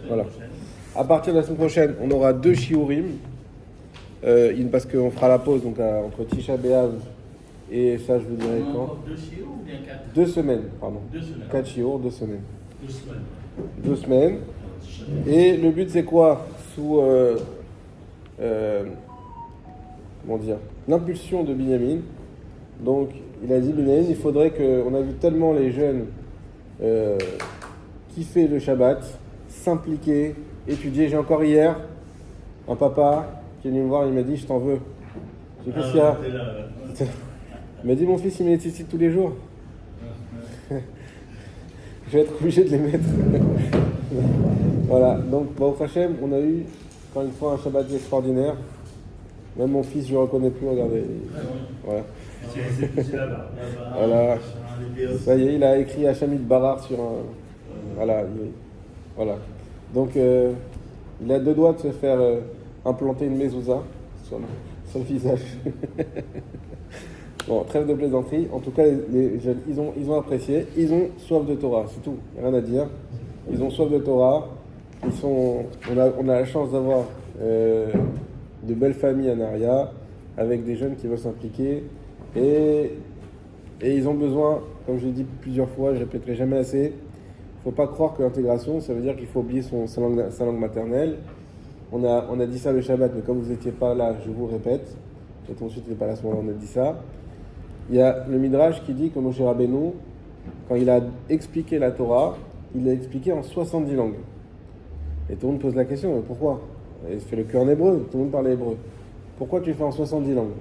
Voilà. À partir de la semaine prochaine, on aura 2 shiurim. Parce qu'on fera la pause donc, entre Tisha B'Av et ça, je vous dirai quand. Encore 2 shiur ou bien 4 2 semaines, pardon. 2 semaines. 4 shiur, 2 semaines. 2 semaines. 2 semaines. Et le but, c'est quoi? Sous comment dire, l'impulsion de Binyamin. Donc, il a dit, Binyamin, il faudrait que. On a vu tellement les jeunes kiffer le Shabbat, s'impliquer, étudier. J'ai encore hier un papa qui est venu me voir, il m'a dit, je t'en veux. J'ai dit, qu'est-ce qu'il y a? Il m'a dit, mon fils, il me nécessite tous les jours. Je vais être obligé de les mettre. Voilà, donc, au Hachem, on a eu, encore une fois, un Shabbat extraordinaire. Même mon fils, je ne le reconnais plus, regardez. Voilà. C'est là-bas. Voilà. Ça y est, il a écrit Hachamid Barar sur un. Voilà. Voilà. Donc, il a 2 doigts de se faire implanter une mezouza sur le visage. Bon, trêve de plaisanterie. En tout cas, les jeunes, ils ont apprécié. Ils ont soif de Torah, c'est tout. Rien à dire. Ils ont soif de Torah. On a la chance d'avoir de belles familles à Naria, avec des jeunes qui veulent s'impliquer. Et ils ont besoin, comme je l'ai dit plusieurs fois, je ne répéterai jamais assez, il ne faut pas croire que l'intégration, ça veut dire qu'il faut oublier sa langue maternelle. On a dit ça le Shabbat, mais comme vous n'étiez pas là, je vous répète. Peut-être ensuite, il n'est pas là à ce moment-là, on a dit ça. Il y a le Midrash qui dit que Moshe Rabbeinu, quand il a expliqué la Torah, il l'a expliqué en 70 langues. Et tout le monde pose la question, mais pourquoi? Il fait le cœur en hébreu, tout le monde parle hébreu. Pourquoi tu le fais en 70 langues?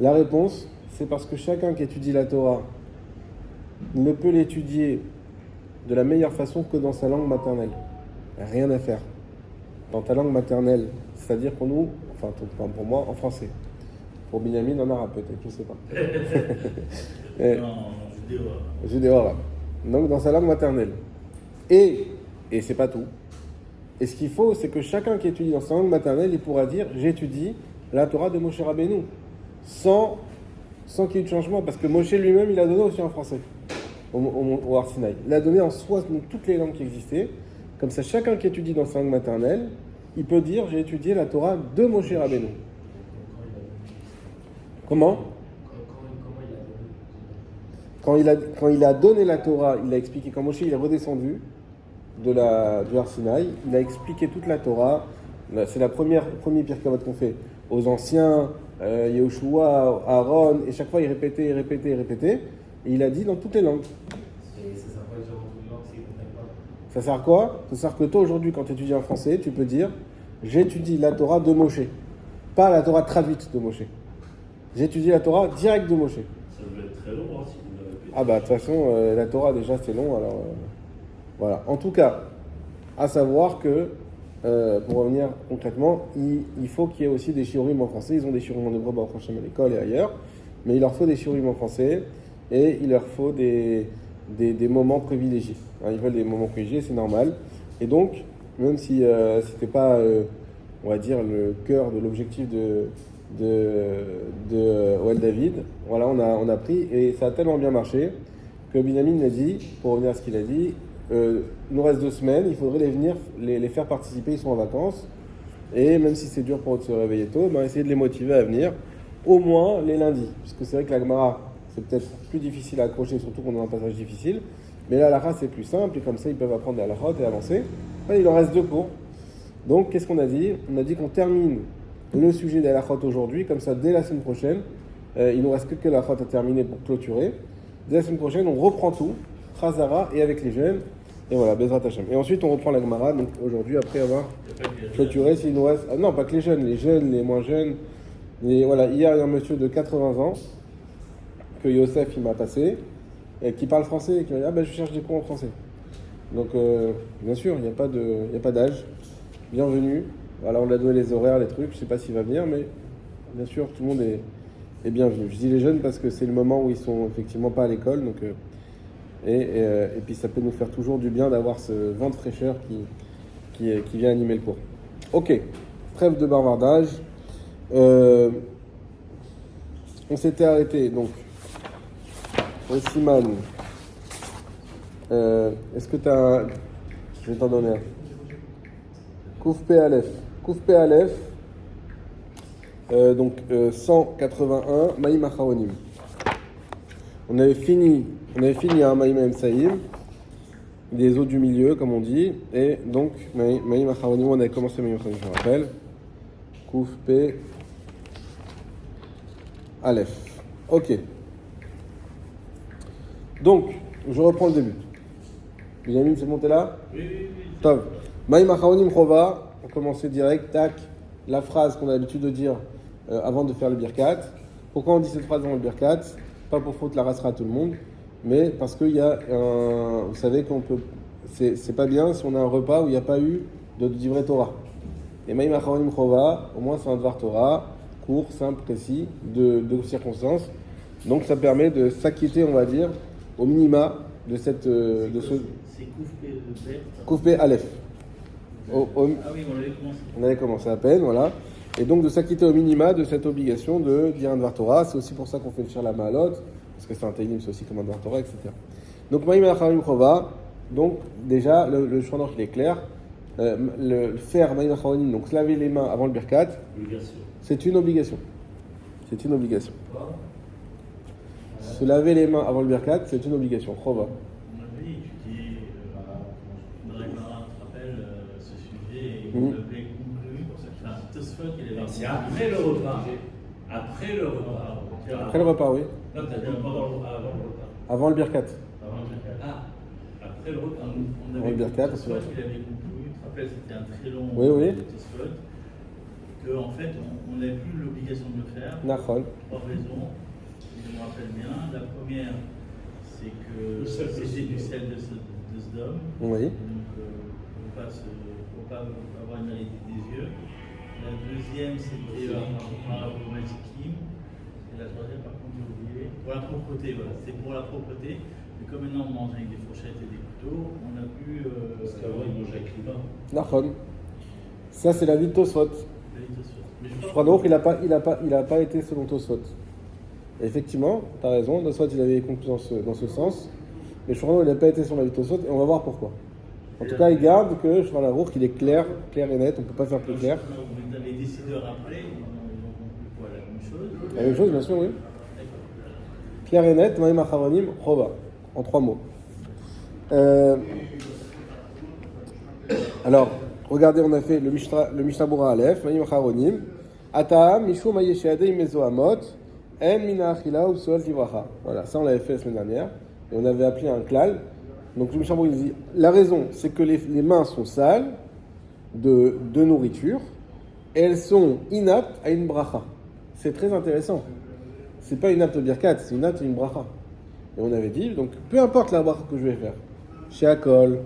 La réponse, c'est parce que chacun qui étudie la Torah ne peut l'étudier de la meilleure façon que dans sa langue maternelle. Rien à faire. Dans ta langue maternelle, c'est-à-dire pour nous, enfin pour moi, en français. Pour Binyamin, en arabe peut-être, je ne sais pas. Non, Judéo-arabe. Donc dans sa langue maternelle. Et c'est pas tout. Et ce qu'il faut, c'est que chacun qui étudie dans sa langue maternelle, il pourra dire « J'étudie la Torah de Moshe Rabbeinu » sans qu'il y ait eu de changement, parce que Moshe lui-même, il a donné aussi en français, au Har Sinaï. Il a donné en toutes les langues qui existaient. Comme ça, chacun qui étudie dans sa langue maternelle, il peut dire « J'ai étudié la Torah de Moshe Rabbeinu ». Comment? Quand il a donné la Torah, il a expliqué, quand Moshe il est redescendu du Har Sinaï, il a expliqué toute la Torah. C'est le premier Pirkei qu'on fait aux anciens, Yehoshua, Aaron, et chaque fois il répétait. Et il a dit dans toutes les langues. Et ça sert pas déjà dans toutes les langues s'ils ne comprennent pas? Ça sert à quoi? Ça sert que toi aujourd'hui, quand tu étudies en français, tu peux dire j'étudie la Torah de Moshe, pas la Torah traduite de Moshe. J'étudie la Torah directe de Moshe. Ça devait être très long si vous le répétez. Ah bah de toute façon, la Torah déjà c'est long, alors voilà. En tout cas, à savoir que, pour revenir concrètement, il faut qu'il y ait aussi des shiurim en français. Ils ont des shiurim en hébreu, à l'école et ailleurs, mais il leur faut des shiurim en français et il leur faut des moments privilégiés. Hein, ils veulent des moments privilégiés, c'est normal. Et donc, même si c'était pas, on va dire, le cœur de l'objectif de Oel David, voilà, on a pris et ça a tellement bien marché que Binyamin a dit, pour revenir à ce qu'il a dit, il nous reste 2 semaines, il faudrait les faire participer, ils sont en vacances, et même si c'est dur pour eux de se réveiller tôt, essayer de les motiver à venir, au moins les lundis, puisque c'est vrai que la Gemara, c'est peut-être plus difficile à accrocher, surtout qu'on a un passage difficile, mais la halakha c'est plus simple, et comme ça ils peuvent apprendre la halakha et avancer. Enfin, il en reste 2 cours. Donc qu'est-ce qu'on a dit? On a dit qu'on termine le sujet des halakhot aujourd'hui, comme ça dès la semaine prochaine, il nous reste que la halakha à terminer pour clôturer. Dès la semaine prochaine, on reprend tout, Chazara et avec les jeunes. Et voilà, Bezrat Hashem. Et ensuite, on reprend la Gemara, donc aujourd'hui, après avoir clôturé, s'il nous reste... Ah non, pas que les jeunes, les moins jeunes. Voilà, hier, il y a un monsieur de 80 ans, que Yosef, il m'a passé, et qui parle français, et qui m'a dit « Ah ben, je cherche des cours en français ». Donc, bien sûr, il n'y a pas d'âge. Bienvenue. Voilà, on a donné les horaires, les trucs, je ne sais pas s'il va venir, mais bien sûr, tout le monde est bienvenu. Je dis les jeunes parce que c'est le moment où ils sont effectivement pas à l'école, donc... Et puis ça peut nous faire toujours du bien d'avoir ce vent de fraîcheur qui vient animer le cours. Ok, trêve de bavardage. On s'était arrêté donc au Siman. Est-ce que tu as Je vais t'en donner un. Kouf P Aleph. Kouf P Aleph. Donc 181, Maïm Acharonim. On avait fini un Maïm Emsaïm, des eaux du milieu, comme on dit, et donc Maïm Acharonim, on avait commencé Maïm Acharonim, je me rappelle. Kouf P Aleph. Ok. Donc, je reprends le début. Benjamin, c'est monté là? Oui, oui, oui. Top. Maïm Acharonim Chova, on commençait direct, tac, la phrase qu'on a l'habitude de dire avant de faire le birkat. Pourquoi on dit cette phrase avant le birkat? Pas pour faute la rassera à tout le monde, mais parce qu'il y a un. Vous savez qu'on peut. C'est pas bien si on a un repas où il n'y a pas eu de divrei Torah. Et Maïm Acharonim Chova, au moins c'est un dvar Torah, court, simple, précis, de circonstances. Donc ça permet de s'acquitter, on va dire, au minima de cette. De ce. C'est Koufé de bête. Koufé Aleph. Ah oui, on avait commencé. On avait commencé à peine, voilà. Et donc de s'acquitter au minima de cette obligation de dire un Dvar Torah. C'est aussi pour ça qu'on fait le Shir la Ma'alot, parce que c'est un Teilim, c'est aussi comme un Dvar Torah, etc. Donc Maïm Acharonim Chova, donc déjà le Shulchan il est clair. Le faire Maïm Acharonim, donc se laver les mains avant le birkat, Obligation. c'est une obligation. C'est une obligation. Se laver les mains avant le birkat, c'est une obligation. Chova. On avait étudié dans la Gemara, tu te rappelles, ce sujet, et Mhm. on avait conclu, enfin, Tosfot, il avait. C'est après le repas. Après le repas. Après le repas, oui. Non, t'as dit pendant le repas, avant le repas. Avant le birkat. Avant le Birkat. Ah, après le repas. On Avant avait le Birkat, Tosfot, parce que- il avait conclu, tu te rappelles, c'était un très long Oui, oui. Tosfot, qu'en fait, on n'a plus l'obligation de le faire. Nachol. Trois raisons, si je me rappelle bien. La première, c'est que Le sel de c'était du Sodome. sel de Sodome. Oui. Donc, faut pas avoir une maladie des yeux. La deuxième, c'était par rapport au Majikim. Et la troisième, par contre, j'ai oublié. Pour la propreté, voilà. C'est pour la propreté. Mais comme maintenant on mange avec des fourchettes et des couteaux, on a pu. Parce qu'avant, il mangeait avec les mains. Nachol. Ça, c'est la vie de Tosfot. Mais Je crois donc qu'il n'a pas été selon Tosfot. Effectivement, tu as raison, Tosfot il avait conclu dans ce sens, mais je crois qu'il n'a pas été selon la vie de Tosfot et on va voir pourquoi. En tout cas, il garde que Shulchan Aruch il est clair et net, on ne peut pas faire plus clair. Dans les décideurs après, ils ont conclu quoi? La même chose. La même chose, bien sûr, oui. D'accord. Clair et net, Maïm Acharonim, Chova, en 3 mots. Alors, regardez, on a fait le Mishnah Bura Aleph, Maïm Acharonim, Ata'am, Mishum Ayesheadei Mezoamot, En Mina Achila ou Soal Tivracha. Voilà, ça on l'avait fait la semaine dernière, et on avait appelé un klal. Donc le Mishnah Bura dit, la raison, c'est que les mains sont sales de nourriture, et elles sont inaptes à une bracha. C'est très intéressant. C'est pas une apte birkat, c'est une apte à une bracha. Et on avait dit, donc peu importe la bracha que je vais faire, chez Akol,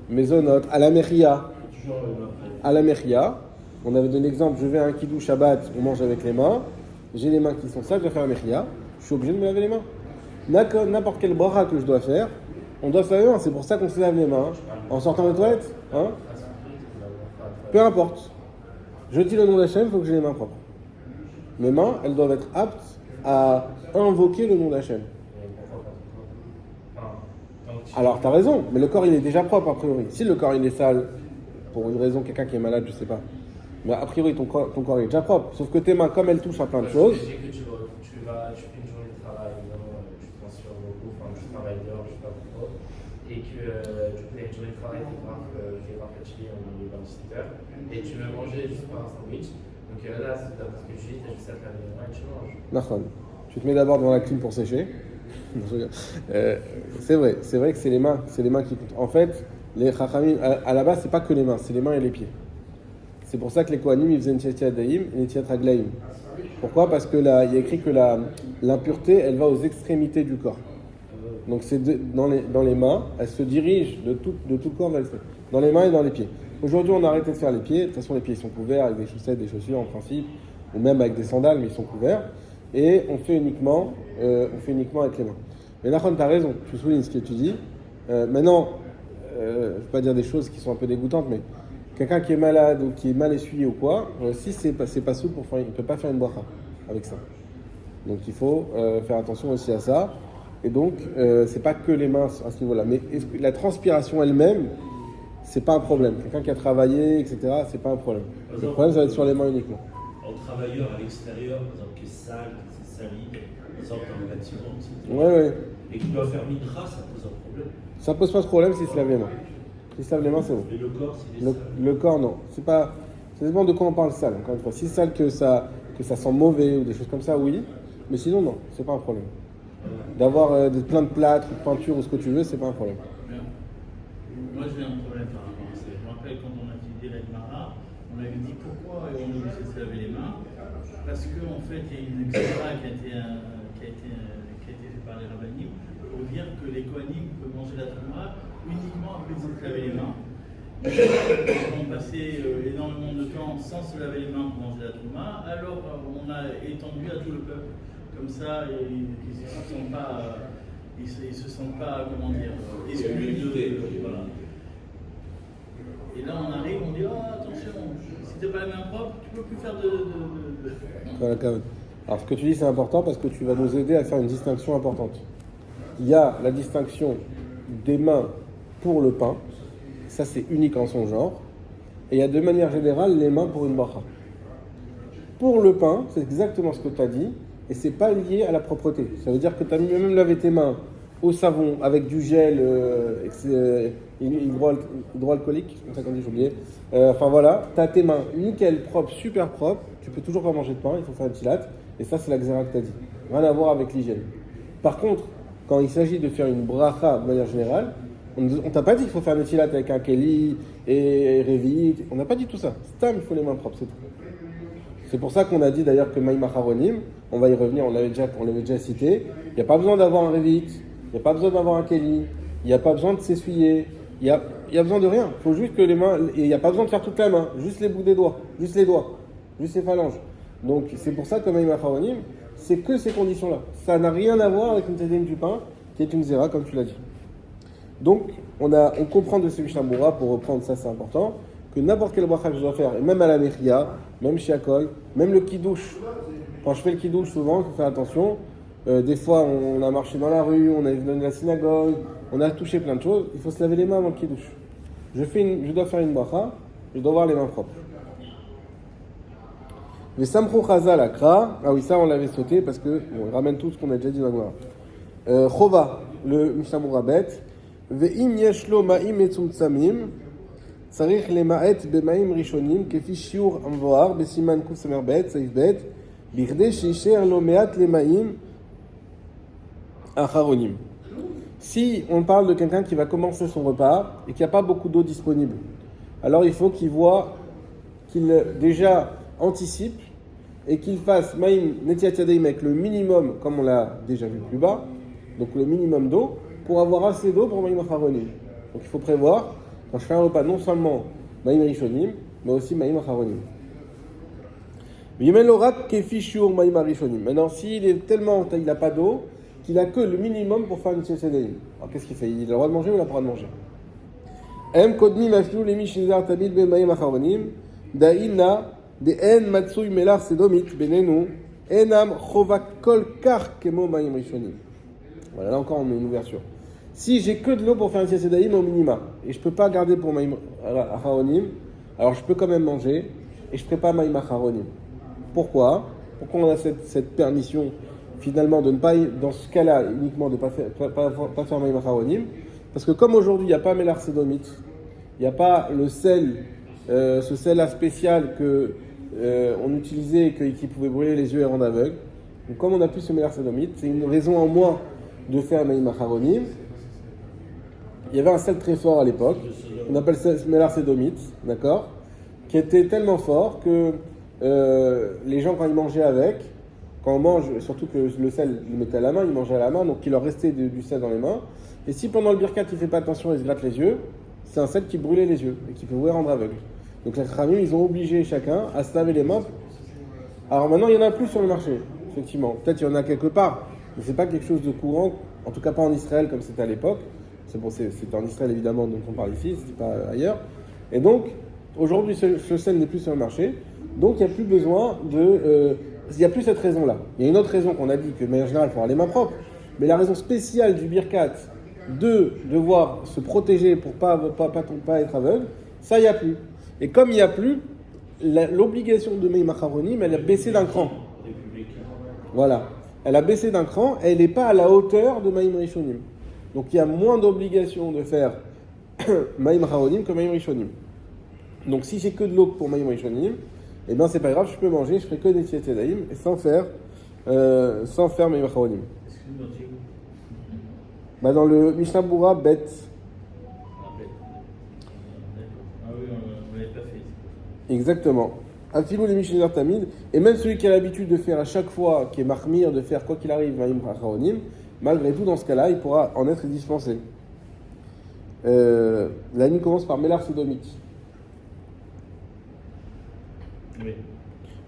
Mezonot, à la Mechia, Toujours le main. à la Mechia, on avait donné l'exemple, je vais à un kidou Shabbat, on mange avec les mains, j'ai les mains qui sont sales, je vais faire la Mechia, je suis obligé de me laver les mains. N'importe quelle bracha que je dois faire, on doit se laver les mains, c'est pour ça qu'on se lave les mains en sortant des toilettes. Hein, peu importe. Je dis le nom d'Hachem, il faut que j'ai les mains propres. Mes mains, elles doivent être aptes à invoquer le nom d'Hachem. Alors, tu as raison, mais le corps, il est déjà propre, a priori. Si le corps, il est sale, pour une raison, quelqu'un qui est malade, je sais pas. Mais a priori, ton corps est déjà propre. Sauf que tes mains, comme elles touchent à plein de choses... Je sais que tu fais une journée de travail, tu te transpires beaucoup, enfin, tu travailles dehors, je sais pas pourquoi, et que tu fais une journée de travail, tu es grave fatigué, on est dans 17 heures, et tu veux manger juste par un sandwich. Donc là, d'après ce que tu dis, tu as juste à te laver les mains et tu manges. Nachon. Tu te mets d'abord devant la clim pour sécher. C'est vrai que c'est les mains qui comptent. En fait, les chachamim, à la base, c'est pas que les mains, c'est les mains et les pieds. C'est pour ça que les kohanim, ils faisaient une tiat daim et une tiat raglaim. Pourquoi? Parce que là, il y a écrit que l'impureté, elle va aux extrémités du corps. Donc c'est dans les mains, elle se dirige de tout le corps vers l'extrémité. Dans les mains et dans les pieds. Aujourd'hui, on a arrêté de faire les pieds. De toute façon, les pieds sont couverts avec des chaussettes, des chaussures en principe, ou même avec des sandales, mais ils sont couverts. Et on fait uniquement avec les mains. Mais Nachon, tu as raison, tu soulignes ce que tu dis. Maintenant, je ne vais pas dire des choses qui sont un peu dégoûtantes, mais quelqu'un qui est malade ou qui est mal essuyé ou quoi, si c'est pas souple, il ne peut pas faire une bracha avec ça. Donc il faut faire attention aussi à ça. Et donc, c'est pas que les mains à ce niveau-là. Mais est-ce que la transpiration elle-même, c'est pas un problème. Quelqu'un qui a travaillé, etc., c'est pas un problème. Le problème, ça va être sur les mains uniquement. Un travailleur à l'extérieur, par exemple, qui est sale, qui s'est sali, par exemple dans le bâtiment, etc. Ouais. Et qui doit faire mincha, ça pose un problème. Ça pose pas de problème s'il se lave les mains. S'il se lave les mains, c'est bon. Et le corps, s'il est sale. Le corps, non. C'est pas. Ça dépend de quoi on parle sale, encore une fois. Si c'est sale que ça sent mauvais ou des choses comme ça, oui. Mais sinon, non, c'est pas un problème. D'avoir plein de plâtre, de peinture ou ce que tu veux, c'est pas un problème. Moi, j'ai un problème par rapport à ça. Je me rappelle quand on a étudié la Gemara, on avait dit pourquoi on est obligé de se laver les mains. Parce qu'en fait, il y a une extra qui a été faite par les rabbinim pour dire que les kohanim peuvent manger la trouma uniquement après se laver les mains. Ils ont passé énormément de temps sans se laver les mains pour manger la trouma, alors on a étendu à tout le peuple. Comme ça, ils ne se sentent pas, comment dire, exclus de. Voilà. Et là, on arrive, on dit attention, si t'es pas les mains propres, tu peux plus faire de... Voilà, quand même. Alors, ce que tu dis, c'est important parce que tu vas nous aider à faire une distinction importante. Il y a la distinction des mains pour le pain, ça c'est unique en son genre, et il y a de manière générale les mains pour une bracha. Pour le pain, c'est exactement ce que tu as dit, et c'est pas lié à la propreté. Ça veut dire que tu as même lavé tes mains au savon avec du gel hydroalcoolique, c'est comme ça qu'on dit, j'ai oublié. Enfin voilà, tu as tes mains nickel, propres, super propres, tu peux toujours pas manger de pain, il faut faire un tilat, et ça c'est la xéra que tu as dit. Rien à voir avec l'hygiène. Par contre, quand il s'agit de faire une bracha de manière générale, on t'a pas dit qu'il faut faire le tilat avec un keli et révit, on n'a pas dit tout ça. Stam, il faut les mains propres, c'est tout. C'est pour ça qu'on a dit d'ailleurs que Maïm Acharonim, on va y revenir, on l'avait déjà cité, il n'y a pas besoin d'avoir un révit, il n'y a pas besoin d'avoir un keli, il n'y a pas besoin de s'essuyer, il n'y a besoin de rien. Il faut juste que les mains, et il n'y a pas besoin de faire toute la main, juste les bouts des doigts, juste les phalanges. Donc c'est pour ça que Maïm Acharonim, c'est que ces conditions-là. Ça n'a rien à voir avec une tédine du pain, qui est une zéra, comme tu l'as dit. Donc, on comprend de ce Mishnah Berurah, pour reprendre ça, c'est important, que n'importe quelle bracha que je dois faire, et même à la Mechia, même chez Akol, même le Kiddush. Quand je fais le Kiddush, souvent, il faut faire attention. Des fois, on a marché dans la rue, on est venu de la synagogue, on a touché plein de choses. Il faut se laver les mains avant le Kiddush. Je dois faire une bracha, je dois avoir les mains propres. Les Samchou Chazal Akra, ah oui, ça on l'avait sauté parce que on ramène tout ce qu'on a déjà dit dans la Gemara. Chova, le Mishnah Berurah bête. Ve'im yeshlo ma'im etzumtzamim, tzarich lema'et b'ma'im rishonim, kefi shiur amvoar, besiman kuf samer bet, saif bet, birde sheisher lo me'at lema'im acharonim. Si on parle de quelqu'un qui va commencer son repas et qu'il n'y a pas beaucoup d'eau disponible, alors il faut qu'il voit, qu'il déjà anticipe et qu'il fasse ma'im netiat yadeim avec le minimum, comme on l'a déjà vu plus bas, donc le minimum d'eau, pour avoir assez d'eau pour Maïm Acharonim. Donc il faut prévoir, quand je fais un repas, non seulement Maïm Rishonim, mais aussi Maïm Acharonim. Maintenant, s'il est tellement, il n'a pas d'eau, qu'il n'a que le minimum pour faire une tchétchédéim. Alors qu'est-ce qu'il fait? Il a le droit de manger ou il n'a pas le droit de manger? M kodmi maflu lemi shinzar tabil be Maïm Acharonim, da'ina de en matsui melar sedomit benenu, enam chovak kol kar kemo Maïm Rishonim. Voilà, là encore on met une ouverture. Si j'ai que de l'eau pour faire une tchétchédéim au minima, et je ne peux pas garder pour Maïm Acharonim, alors je peux quand même manger, et je ne ferai pas Maïm Acharonim. Pourquoi on a cette permission finalement de ne pas, dans ce cas-là, uniquement de ne pas faire Maïm Acharonim? Parce que comme aujourd'hui il n'y a pas Mélar Sédomite, il n'y a pas le sel, ce sel-là spécial qu'on utilisait et qui pouvait brûler les yeux et rendre aveugle, donc comme on n'a plus ce Mélar Sédomite, c'est une raison en moins de faire Maïm Acharonim. Il y avait un sel très fort à l'époque, on appelle ça Mélar Sédomite, d'accord, qui était tellement fort que les gens, quand ils mangeaient avec, quand on mange, surtout que le sel, ils le mettaient à la main, ils mangeaient à la main, donc il leur restait du sel dans les mains. Et si pendant le birkat, il ne fait pas attention, il se gratte les yeux, c'est un sel qui brûlait les yeux et qui pouvait rendre aveugle. Donc les Khamim, ils ont obligé chacun à se laver les mains. Alors maintenant, il n'y en a plus sur le marché, effectivement. Peut-être il y en a quelque part, mais ce n'est pas quelque chose de courant, en tout cas pas en Israël comme c'était à l'époque. C'était en Israël évidemment dont on parle ici, c'était pas ailleurs. Et donc, aujourd'hui, ce sel n'est plus sur le marché, donc il n'y a plus besoin il n'y a plus cette raison-là. Il y a une autre raison qu'on a dit que de manière générale, il faut avoir les mains propres. Mais la raison spéciale du birkat de devoir se protéger pour pas être aveugle, ça, il n'y a plus. Et comme il n'y a plus, l'obligation de Maïm Acharonim, elle a baissé d'un cran. Voilà. Elle a baissé d'un cran, elle n'est pas à la hauteur de Maïm Rishonim. Donc il y a moins d'obligation de faire Maïm Acharonim que Maïm Rishonim. Donc si j'ai que de l'eau pour Maïm Rishonim, eh bien c'est pas grave, je peux manger, je ferai que des Tziat Yadayim et sans faire Maïm Acharonim. Excuse-moi, tu es où? Bah dans le Mishnah Bura, Bet. Ah, bête. D'accord. Ah oui, on ne l'avait pas fait. Exactement. Afilou les Mishnah Tamid, et même celui qui a l'habitude de faire à chaque fois, qui est marmire, de faire quoi qu'il arrive, Maïm Acharonim, malgré tout, dans ce cas-là, il pourra en être dispensé. La nuit commence par Mélar Sodomite. Oui.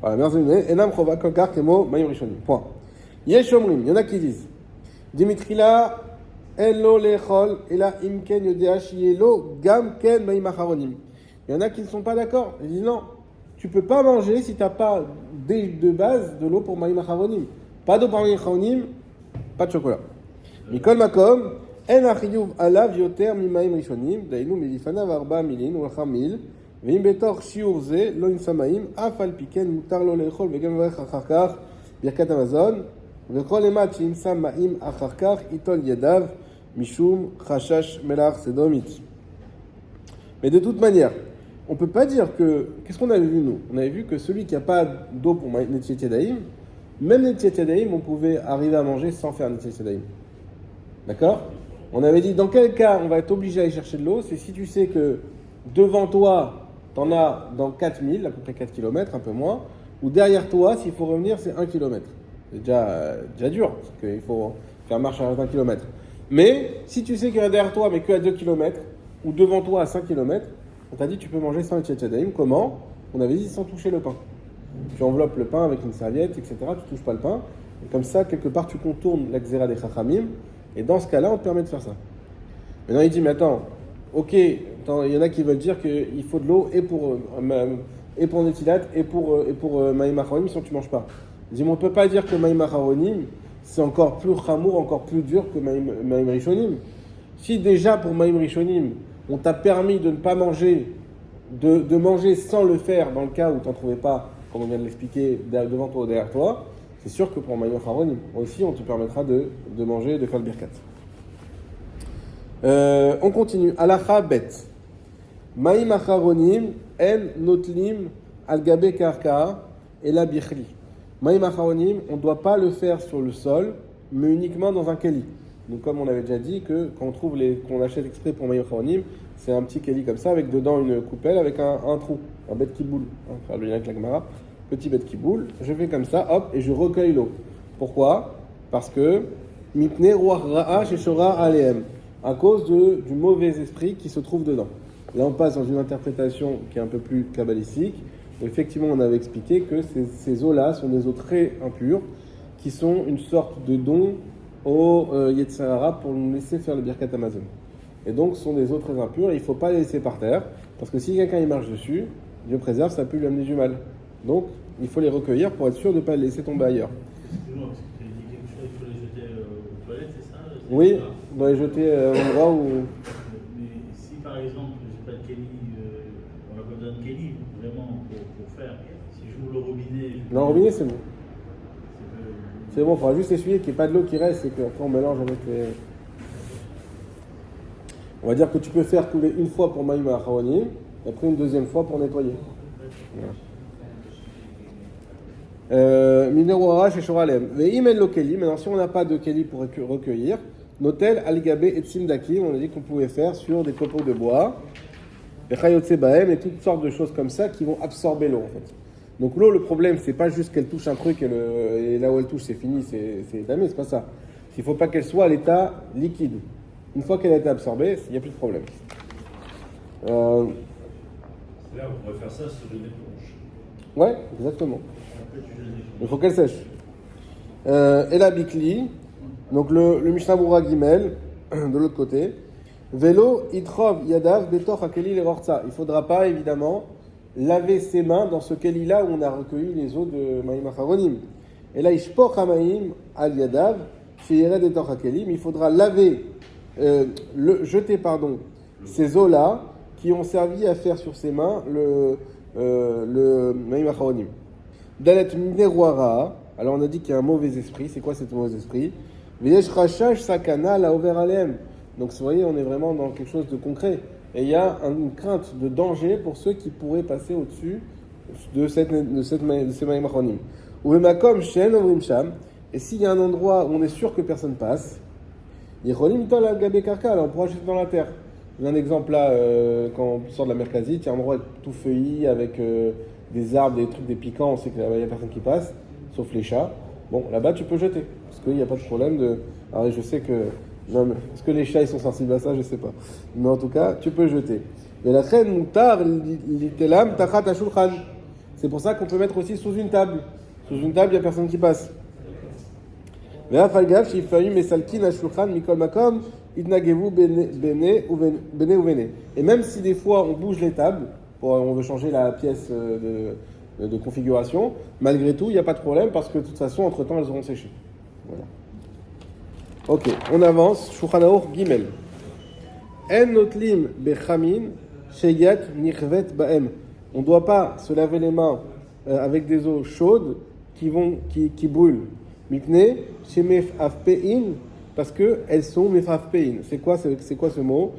Voilà, merci. Enam Chova Kokar Kemo Maïm Rishonim. Point. Yesh Omrim, il y en a qui disent Dimitrila Elo Lechol Ela Imken Yodea Shielo Gam Ken Maïm Acharonim. Il y en a qui ne sont pas d'accord. Ils disent non, tu peux pas manger si tu n'as pas de base de l'eau pour Maïm Acharonim. Pas d'eau pour Maïm Acharonim, pas de chocolat. Mikol Makom, En Achiyuv Alav Yoter Mimaïm Rishonim, Dainu Milifanav Arba Milin, Ulchamil, Vim Betor Shiur Ze, Lo Insamaïm, Afal Piken, Mutar Lo Lechol, Vegam Varech Acharkar, Birkat Amazon, Vekol Emat Shim Sam Maïm Acharkar, Itol Yadav, Mishum, Chashash Melach Sedomit. Mais de toute manière, on ne peut pas dire que... Qu'est-ce qu'on avait vu, nous? On avait vu que celui qui n'a pas d'eau pour Netziat Yadayim, même Netziat Yadayim, on pouvait arriver à manger sans faire Netziat Yadayim. D'accord? On avait dit, dans quel cas on va être obligé à aller chercher de l'eau? C'est si tu sais que devant toi, tu en as dans 4000, à peu près 4 km, un peu moins, ou derrière toi, s'il faut revenir, c'est 1 km. C'est déjà dur, parce qu'il faut faire marche à 20 km. Mais si tu sais qu'il y a derrière toi, mais qu'à 2 km, ou devant toi à 5 km, on t'a dit tu peux manger sans Netziat Yadayim. Comment? On avait dit sans toucher le pain. Tu enveloppes le pain avec une serviette, etc. Tu touches pas le pain. Et comme ça, quelque part, tu contournes la Xéra des Chachamim. Et dans ce cas-là, on te permet de faire ça. Maintenant, il dit, mais attends, ok, il y en a qui veulent dire qu'il faut de l'eau et pour Netilat et pour Maïm Acharonim, sinon tu ne manges pas. Il dit, mais on ne peut pas dire que Maïm Acharonim, c'est encore plus chamour, encore plus dur que Maïm Rishonim. Si déjà pour Maïm Rishonim, on t'a permis de ne pas manger, de manger sans le faire dans le cas où tu n'en trouvais pas, comme on vient de l'expliquer, devant toi ou derrière toi, c'est sûr que pour Maïm Acharonim, aussi on te permettra de manger et de faire le birkat. On continue. Alacha bet. Maïm Acharonim en notlim al gabe karka et la bichli. Maïm Acharonim, on ne doit pas le faire sur le sol, mais uniquement dans un keli. Donc comme on avait déjà dit que quand on trouve qu'on achète exprès pour Maïm Acharonim, c'est un petit keli comme ça avec dedans une coupelle avec un trou, un bet qui boule. Faire le lien avec la Gemara. Petit bet qui boule, je fais comme ça, hop, et je recueille l'eau. Pourquoi? Parce que mipne ruach ra'a sheshora alehem, à cause du mauvais esprit qui se trouve dedans. Là, on passe dans une interprétation qui est un peu plus kabbalistique. Effectivement, on avait expliqué que ces eaux-là sont des eaux très impures, qui sont une sorte de don au Yetzer Hara pour nous laisser faire le Birkat Amazon. Et donc, ce sont des eaux très impures et il ne faut pas les laisser par terre, parce que si quelqu'un y marche dessus, Dieu préserve, ça peut lui amener du mal. Donc, il faut les recueillir pour être sûr de ne pas les laisser tomber ailleurs. Excuse-moi, parce que tu as dit quelque chose, il faut les jeter aux toilettes, c'est ça? Oui, on doit les jeter au endroit où... Mais si par exemple, je n'ai pas de Kelly, on a pas besoin de Kelly, vraiment, pour faire. Si j'ouvre le robinet... Non, le robinet, c'est bon. c'est que- C'est bon, il faudra juste essuyer qu'il n'y ait pas de l'eau qui reste et qu'après on mélange avec les... On va dire que tu peux faire couler une fois pour Maïm Acharonim, et après une deuxième fois pour nettoyer. Mineroara chez Shoralem. Maintenant, si on n'a pas de keli pour recueillir, notel algabé et tsimdakim, on a dit qu'on pouvait faire sur des copeaux de bois, et chayotse bahem, et toutes sortes de choses comme ça qui vont absorber l'eau en fait. Donc l'eau, le problème, c'est pas juste qu'elle touche un truc et là où elle touche, c'est fini, c'est damé, c'est pas ça. Il faut pas qu'elle soit à l'état liquide. Une fois qu'elle a été absorbée, il n'y a plus de problème. Là, on pourrait faire ça sur une éponge. Ouais, exactement. Après, tu jettes les choses. Il faut qu'elle sèche. Et la bikli, donc le Mishnah Bura Gimel, de l'autre côté. Vélo, itrov, yadav, betor, hakeli, les rortsa. Il ne faudra pas, évidemment, laver ses mains dans ce keli-là où on a recueilli les eaux de Maïm Acharonim. Et là, ishpoch hamaim al yadav, chez Yered et Torhakelim, il faudra laver, jeter ces eaux-là qui ont servi à faire sur ses mains le Maïm Acharonim. Dalet Mineroara, alors on a dit qu'il y a un mauvais esprit. C'est quoi cet mauvais esprit? Veyesh Rashash Sakana la Over Alem. Donc vous voyez, on est vraiment dans quelque chose de concret. Et il y a une crainte de danger pour ceux qui pourraient passer au-dessus de ces Maïm Acharonim. Uvemakom Shen Omrim Sham. Et s'il y a un endroit où on est sûr que personne passe, Yecholim Itol al Gabe Karka, alors on pourra jeter dans la terre. J'ai un exemple là, quand on sort de la Merkazite, il y a un endroit tout feuilli avec des arbres, des trucs, des piquants, on sait qu'il n'y a personne qui passe, sauf les chats. Bon, là-bas tu peux jeter, parce qu'il n'y a pas de problème de... Alors je sais que... Non, mais est-ce que les chats ils sont sensibles à ça? Je sais pas. Mais en tout cas, tu peux jeter. Mais la reine mutar litelam tachat ashulchan. C'est pour ça qu'on peut mettre aussi sous une table. Sous une table, il n'y a personne qui passe. Et même si des fois on bouge les tables, on veut changer la pièce de configuration, malgré tout, il n'y a pas de problème parce que de toute façon, entre-temps, elles auront séché. Voilà. Ok, on avance. Shulchan Aruch Gimel. En notlim bechamin sheyat nichvet baem. On ne doit pas se laver les mains avec des eaux chaudes qui brûlent. Mipne shemefafpein, parce que elles sont mefafpein. C'est quoi ce mot?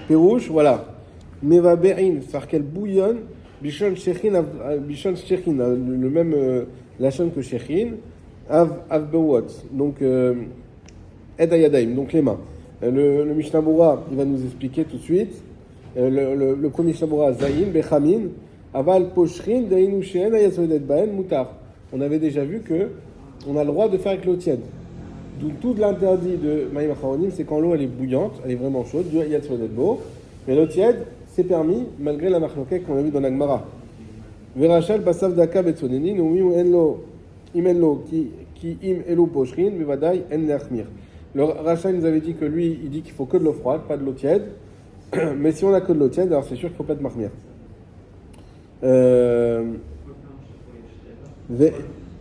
Pirouche, voilà. Mevabein, c'est-à-dire qu'elles bouillonnent. Bishon shechin, le même lachon que shechin. Avbewot, donc edayadaim, donc les mains. Le Mishnah Bora, il va nous expliquer tout de suite. Le premier Mishnah Bora, zayin bechamin aval poshrin dainu she'en ayatzodet baen mutar. On avait déjà vu que on a le droit de faire avec l'eau tiède. D'où tout l'interdit de Maïm Acharonim, c'est quand l'eau elle est bouillante, elle est vraiment chaude, du Yatsodet Bo. Mais l'eau tiède, c'est permis malgré la machloket qu'on a vu dans la Gemara. Verachal basav daka betsonenin ou imenlo ki im elo poshrin bevadai en leachmir. Le Rachel nous avait dit que lui, il dit qu'il faut que de l'eau froide, pas de l'eau tiède. Mais si on a que de l'eau tiède, alors c'est sûr qu'il faut pas de mahmir.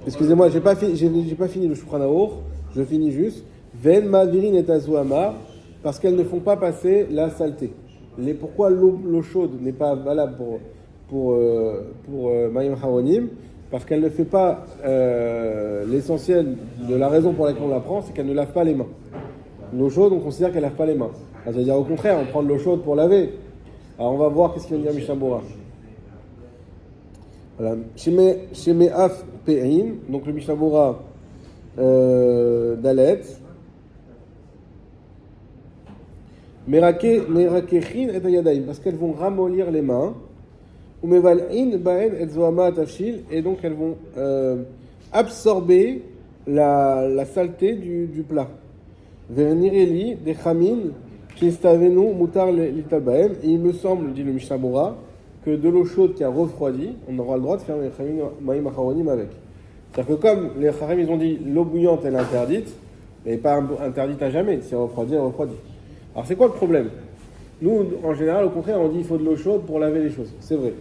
Excusez-moi, j'ai pas fini le Shulchan Aruch, je finis juste. Ven mavirin et azuama, parce qu'elles ne font pas passer la saleté. Pourquoi l'eau chaude n'est pas valable pour Maïm Acharonim? Parce qu'elle ne fait pas l'essentiel de la raison pour laquelle on la prend, c'est qu'elle ne lave pas les mains. L'eau chaude, on considère qu'elle ne lave pas les mains. Ça veut dire au contraire, on prend de l'eau chaude pour laver. Alors on va voir qu'est-ce qu'il va dire Mishnah Bora. Voilà. Sheme'af pe'in, donc le Mishnah Bora Dalet. Merakechin et ayadaim, parce qu'elles vont ramollir les mains. Umeval'in baen et zoama tafshil, et donc elles vont absorber la saleté du plat. Vernireli de chamin chistavenu mutar litabaem, et il me semble, dit le Mishnah Bora, que de l'eau chaude qui a refroidi, on aura le droit de faire les Maïm Acharonim avec. C'est-à-dire que comme les Charim ils ont dit l'eau bouillante elle est interdite, elle n'est pas interdite à jamais, si elle refroidit, elle refroidit. Alors c'est quoi le problème? Nous, en général, au contraire, on dit qu'il faut de l'eau chaude pour laver les choses. C'est vrai.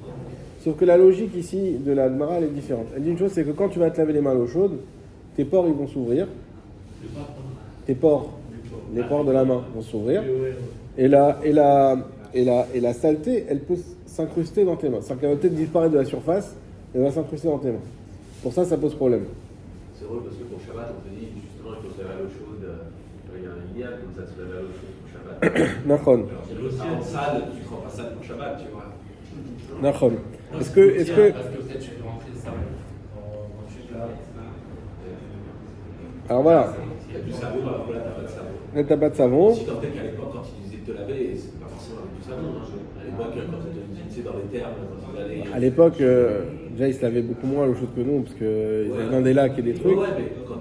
Sauf que la logique ici de la Gemara, elle est différente. Elle dit une chose, c'est que quand tu vas te laver les mains à l'eau chaude, tes pores ils vont s'ouvrir. Tes pores, les pores de la main vont s'ouvrir. Et la saleté, elle peut s'incruster dans tes mains. C'est-à-dire qu'elle va peut-être disparaître de la surface, elle va s'incruster dans tes mains. Pour ça, ça pose problème. C'est drôle parce que pour Shabbat, on te dit justement qu'il faut se laver à l'eau chaude. Il y a un idéal comme ça, se laver à l'eau chaude pour Shabbat. Nachon. C'est l'eau sale, tu ne prends pas ça pour Shabbat, tu vois. Nachon. Est-ce que Parce que peut-être tu peux rentrer ça quand tu te laves. alors voilà. Il y a du savon, alors là, t'as pas de savon. Là, t'as pas de savon. Si tant est qu'à l'époque, quand ils disaient de te laver, c'était pas forcément avec du savon. À l'époque, quand ils utilisaient dans les termes, quand ils allaient. À l'époque, déjà, ils se lavaient beaucoup moins à l'eau chaude que nous, parce qu'ils avaient des lacs et des trucs. Ouais, mais quand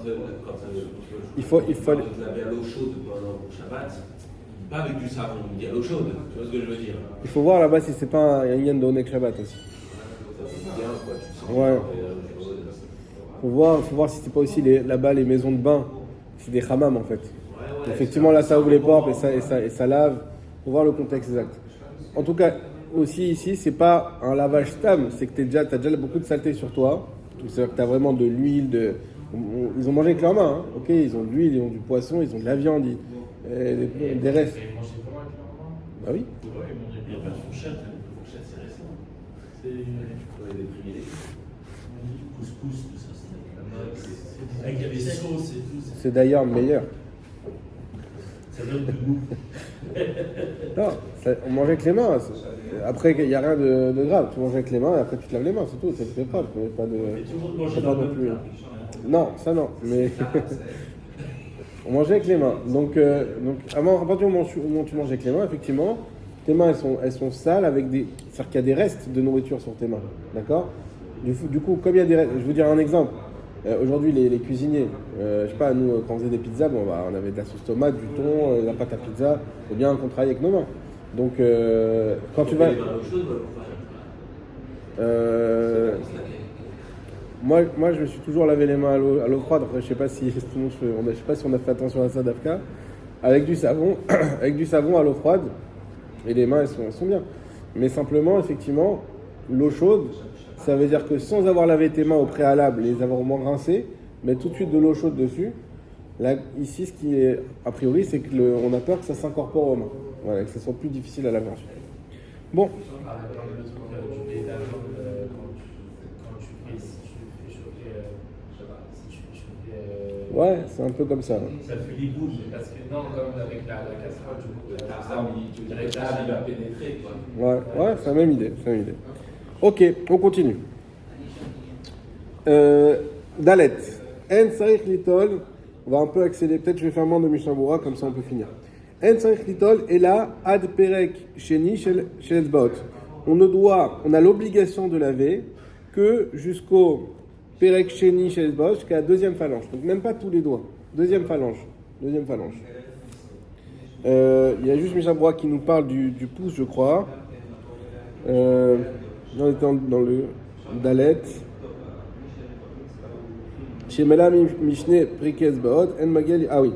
il faut te laver à l'eau chaude pendant Shabbat, pas avec du savon, il dit à l'eau chaude, tu vois ce que je veux dire? Il faut voir là-bas si c'est pas un yen de Onek Shabbat aussi. Ça fait bien, quoi, tu sens Ouais. bien, Faut voir si c'est pas aussi là-bas les maisons de bain, c'est des hammams en fait. Effectivement, là ça ouvre les portes et ça lave. Faut voir le contexte exact. En tout cas, aussi ici, c'est pas un lavage tam, c'est que t'as déjà beaucoup de saleté sur toi. C'est-à-dire que t'as vraiment de l'huile, Ils ont mangé avec leurs mains, hein. Ok, ils ont de l'huile, ils ont du poisson, ils ont de la viande, des restes. Ils mangeaient comment avec leurs mains? Bah oui. Ouais, ils mangeaient Il n'y a bien. pas de fourchette, hein. La fourchette, c'est récent. C'est Ouais, des privilèges. Couscous, tout ça, c'était la mode. c'est- Avec les sauces et tout. C'est d'ailleurs meilleur. Ça donne du goût. Non, on mangeait avec les mains. Après, il n'y a rien de grave. Tu manges avec les mains et après tu te laves les mains, c'est tout. Ça te fait pas. Pas de... Et tout le monde mangeait pas dans non le plus. même plat. Non, ça non. Mais on mangeait avec les mains. Donc à partir du moment où tu manges avec les mains, effectivement, tes mains elles sont sales avec des. C'est-à-dire qu'il y a des restes de nourriture sur tes mains. D'accord. Du coup, comme il y a des restes, je vais vous dire un exemple. Aujourd'hui, les cuisiniers, je sais pas, nous, quand on faisait des pizzas, on avait de la sauce tomate, du thon, la pâte à pizza, c'est bien qu'on travaille avec nos mains. Donc, quand tu vas. Les mains à l'eau chaude, Moi, je me suis toujours lavé les mains à l'eau froide. Après, je sais pas si on a fait attention à ça, Dafka. Avec du savon, à l'eau froide, et les mains, elles sont bien. Mais simplement, effectivement, l'eau chaude, ça veut dire que sans avoir lavé tes mains au préalable, les avoir au moins rincées, mettre tout de suite de l'eau chaude dessus. Là, ici, ce qui est a priori, c'est qu'on a peur que ça s'incorpore aux mains. Voilà, que ça soit plus difficile à laver ensuite. Bon. Ah, dans le truc du lait d'amande, quand tu fais, si tu fais chauffer, je sais pas, si tu fais chauffer. Ouais, c'est un peu comme ça. Ça fait les goûts. Parce que non, comme avec la casserole, du coup, tu veux dire que là, il va pénétrer, quoi. Ouais, c'est la même idée. Ok, on continue. Dalet. En sarich litol. On va un peu accélérer. Peut-être je vais faire moins de Mishnah Berurah, comme ça on peut finir. En sarich litol est là ad perek sheni shel etzbaot. On a l'obligation de laver que jusqu'au perek sheni shel etzbaot, jusqu'à la deuxième phalange. Donc même pas tous les doigts. Deuxième phalange. Il y a juste Mishnah Berurah qui nous parle du pouce, je crois. On était dans le Dalet. Chez Melam Mishne Prikez Baot, En Magel. Ah oui.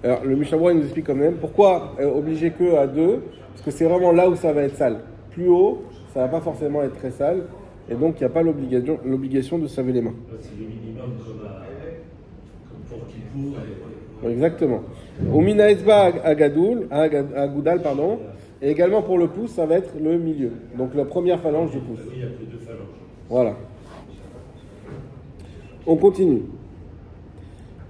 Alors le Mishnah Berurah nous explique quand même pourquoi obligé que à deux, parce que c'est vraiment là où ça va être sale. Plus haut, ça va pas forcément être très sale, et donc il n'y a pas l'obligation de se laver les mains. C'est le minimum comme pour Kippour. Exactement. Au Mina Etzba à Goudal, pardon. Et également pour le pouce, ça va être le milieu. Donc la première phalange du pouce. Il n'y a que deux phalanges. Voilà. On continue.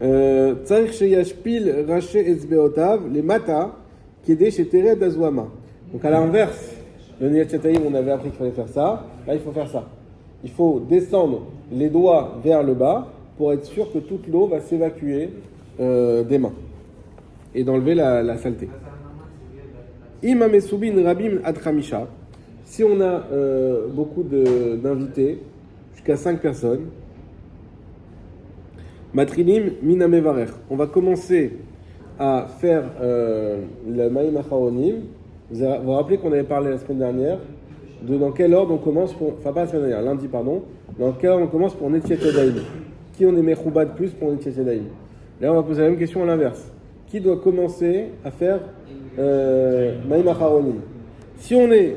Tzarich sheyashpil rache etzbeotav les mata kedei shetered azwama. Donc à l'inverse, le Niyat on avait appris qu'il fallait faire ça. Là, il faut faire ça. Il faut descendre les doigts vers le bas pour être sûr que toute l'eau va s'évacuer des mains et d'enlever la saleté. Imamesubin rabim adramisha. Si on a beaucoup d'invités, jusqu'à 5 personnes, matrinim minamevarer. On va commencer à faire le maïm acharonim. Vous vous rappelez qu'on avait parlé la semaine dernière de dans quel ordre on commence pour, enfin pas la semaine dernière, lundi pardon, dans quel ordre on commence pour Netiat Yadayim. Qui on est mechouba de plus pour Netiat Yadayim. Là on va poser la même question à l'inverse. Qui doit commencer à faire Maïm Acharonim? Si on est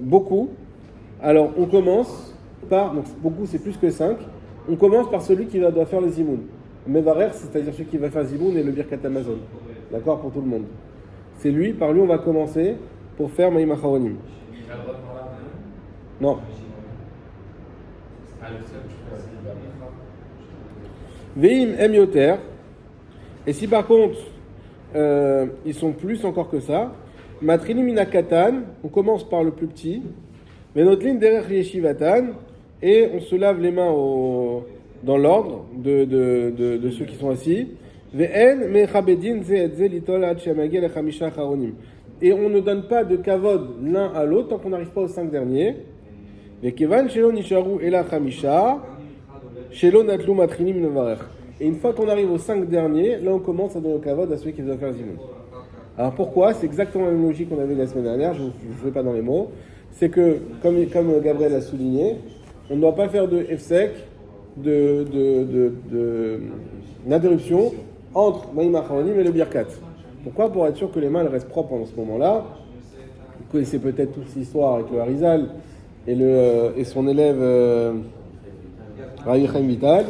beaucoup, alors on commence par, donc beaucoup c'est plus que 5, on commence par celui qui doit faire le zimoun. Mevarer, c'est-à-dire celui qui va faire zimoun et le birkat Amazon. D'accord, pour tout le monde. C'est lui, par lui on va commencer pour faire Maïm Acharonim. Il a le droit de parler à Non. Ah, le seul, tu peux Veim em yoter. Et si par contre ils sont plus encore que ça, matrinim minakatan, on commence par le plus petit, venotlin derech yeshivatan, et on se lave les mains dans l'ordre de ceux qui sont assis. Ve'en mechabedin ze et ze litol ad shemagel echamisha acharonim. Et on ne donne pas de kavod l'un à l'autre tant qu'on n'arrive pas aux 5 derniers. Ve'kevan shelo nisharu ela chamisha, shelo natlu matrinim nevarech. Et une fois qu'on arrive aux 5 derniers, là on commence à donner le kavod à celui qui doit faire zimoun. Alors pourquoi? C'est exactement la même logique qu'on avait la semaine dernière, je ne vais pas dans les mots. C'est que, comme Gabriel a souligné, on ne doit pas faire de F-sec, d'interruption entre Maïm Acharonim et le Birkat. Pourquoi? Pour être sûr que les mains elles restent propres pendant ce moment-là. Vous connaissez peut-être toute cette histoire avec le Harizal et son élève Rabbi Chaim Vital.